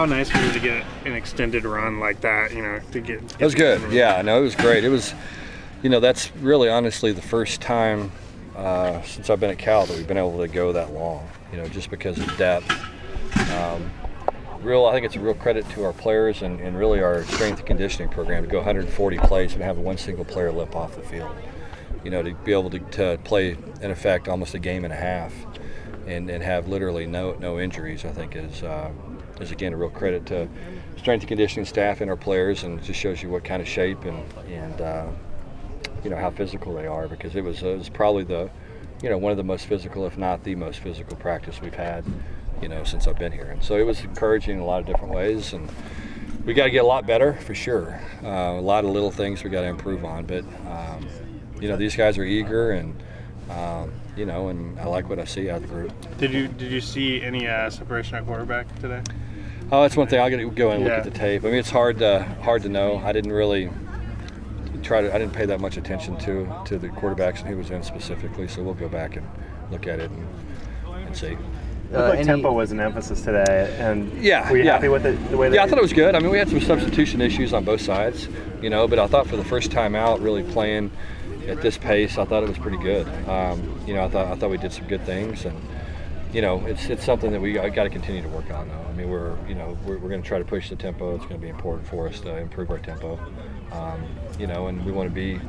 How nice was it to get an extended run like that? You know, to get. It was good. Yeah, no, it was great. It was, you know, that's really honestly the first time since I've been at Cal that we've been able to go that long. You know, just because of depth. I think it's a real credit to our players and really our strength and conditioning program to go 140 plays and have one single player limp off the field. You know, to be able to play in effect almost a game and a half and have literally no injuries, I think is again a real credit to strength and conditioning staff and our players, and it just shows you what kind of shape and you know how physical they are, because it was probably one of the most physical, if not the most physical practice we've had, you know, since I've been here. And so it was encouraging in a lot of different ways, and we got to get a lot better for sure. A lot of little things we got to improve on, but you know, these guys are eager, and you know, and I like what I see out of the group. Did you see any separation at quarterback today? Oh, that's one thing. I got to go and look at the tape. I mean, it's hard to know. I didn't really I didn't pay that much attention to the quarterbacks and who was in specifically. So we'll go back and look at it and see. Tempo was an emphasis today, and were you happy with the way? Yeah, I thought it was good. I mean, we had some substitution issues on both sides, you know, but I thought for the first time out, really playing at this pace, I thought it was pretty good. You know, I thought we did some good things, and you know, it's something that we got to continue to work on, though. I mean, we're going to try to push the tempo. It's going to be important for us to improve our tempo. You know, and we want to be,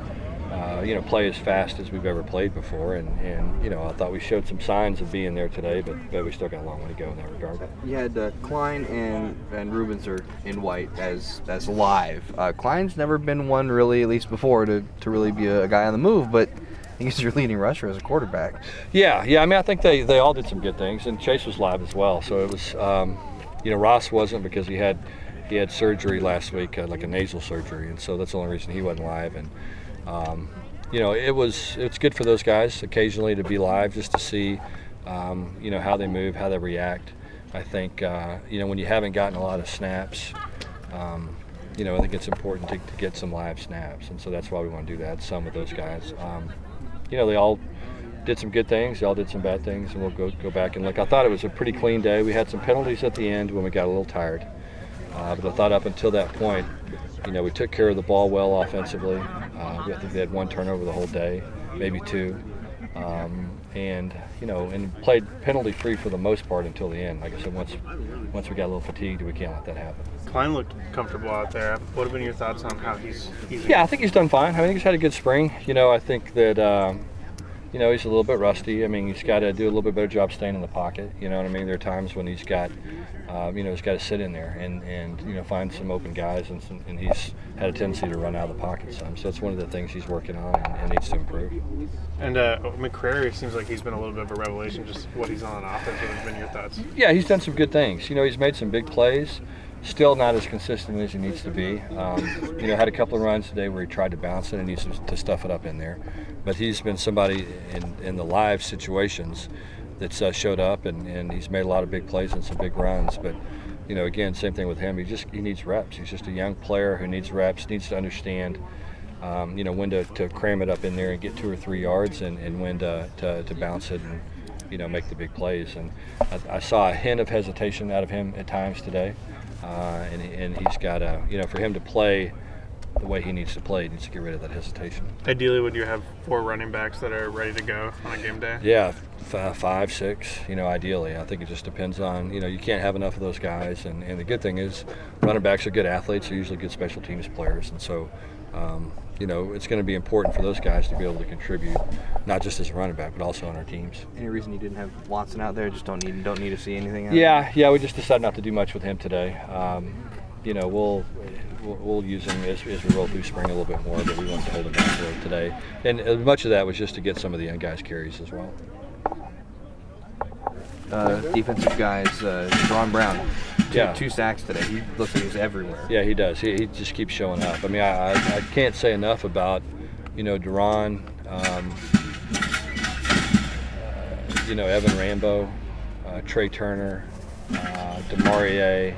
you know, play as fast as we've ever played before. And you know, I thought we showed some signs of being there today, but we still got a long way to go in that regard. You had Klein and Rubens are in white as live. Klein's never been one really, at least before, to really be a guy on the move, but I think he's your leading rusher as a quarterback. Yeah. I mean, I think they all did some good things, and Chase was live as well. So it was, you know, Ross wasn't because he had surgery last week, like a nasal surgery, and so that's the only reason he wasn't live. And you know, it's good for those guys occasionally to be live, just to see, you know, how they move, how they react. I think you know, when you haven't gotten a lot of snaps, you know, I think it's important to get some live snaps, and so that's why we want to do that. Some of those guys, you know, they all did some good things, they all did some bad things, and we'll go back and look. I thought it was a pretty clean day. We had some penalties at the end when we got a little tired. But I thought up until that point, you know, we took care of the ball well offensively. I think they had one turnover the whole day, maybe two. And, you know, and played penalty-free for the most part until the end. Like I said, once we got a little fatigued, we can't let that happen. Klein looked comfortable out there. What have been your thoughts on how he's Yeah, I think he's done fine. I think he's had a good spring. You know, I think that, you know, he's a little bit rusty. I mean, he's got to do a little bit better job staying in the pocket. You know what I mean? There are times when he's got, you know, he's got to sit in there and you know, find some open guys, and he's had a tendency to run out of the pocket some. So that's one of the things he's working on and needs to improve. And McCrary seems like he's been a little bit of a revelation, just what he's on offense. What have been your thoughts? Yeah, he's done some good things. You know, he's made some big plays. Still not as consistent as he needs to be. You know, had a couple of runs today where he tried to bounce it and needs to stuff it up in there. But he's been somebody in the live situations that's showed up, and he's made a lot of big plays and some big runs. But, you know, again, same thing with him. He needs reps. He's just a young player who needs reps, needs to understand, you know, when to cram it up in there and get 2 or 3 yards, and when to bounce it and, you know, make the big plays. And I saw a hint of hesitation out of him at times today. And he's got to, you know, for him to play the way he needs to play, he needs to get rid of that hesitation. Ideally, would you have 4 running backs that are ready to go on a game day? Yeah, 5, 6, you know, ideally. I think it just depends on, you know, you can't have enough of those guys. And the good thing is running backs are good athletes, they're usually good special teams players. And so, you know, it's going to be important for those guys to be able to contribute, not just as a running back, but also on our teams. Any reason you didn't have Watson out there? Just don't need to see anything out Yeah, we just decided not to do much with him today. You know, we'll use him as we roll through spring a little bit more, but we wanted to hold him back for today. And much of that was just to get some of the young guys carries as well. Defensive guys, Deron Brown, two sacks today. He looks like he's everywhere. Yeah, he does. He just keeps showing up. I mean, I can't say enough about, you know, Deron, you know, Evan Rambo, Trey Turner, DeMaurier,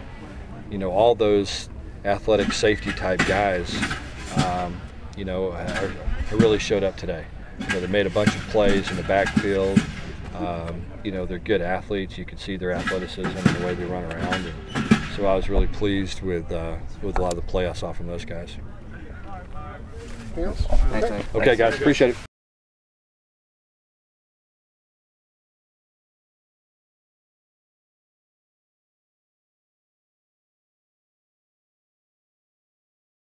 you know, all those athletic safety type guys, you know, really showed up today. You know, they made a bunch of plays in the backfield. You know, they're good athletes. You can see their athleticism and the way they run around. And So I was really pleased with a lot of the play I saw from those guys. Thanks. Okay, guys, appreciate it.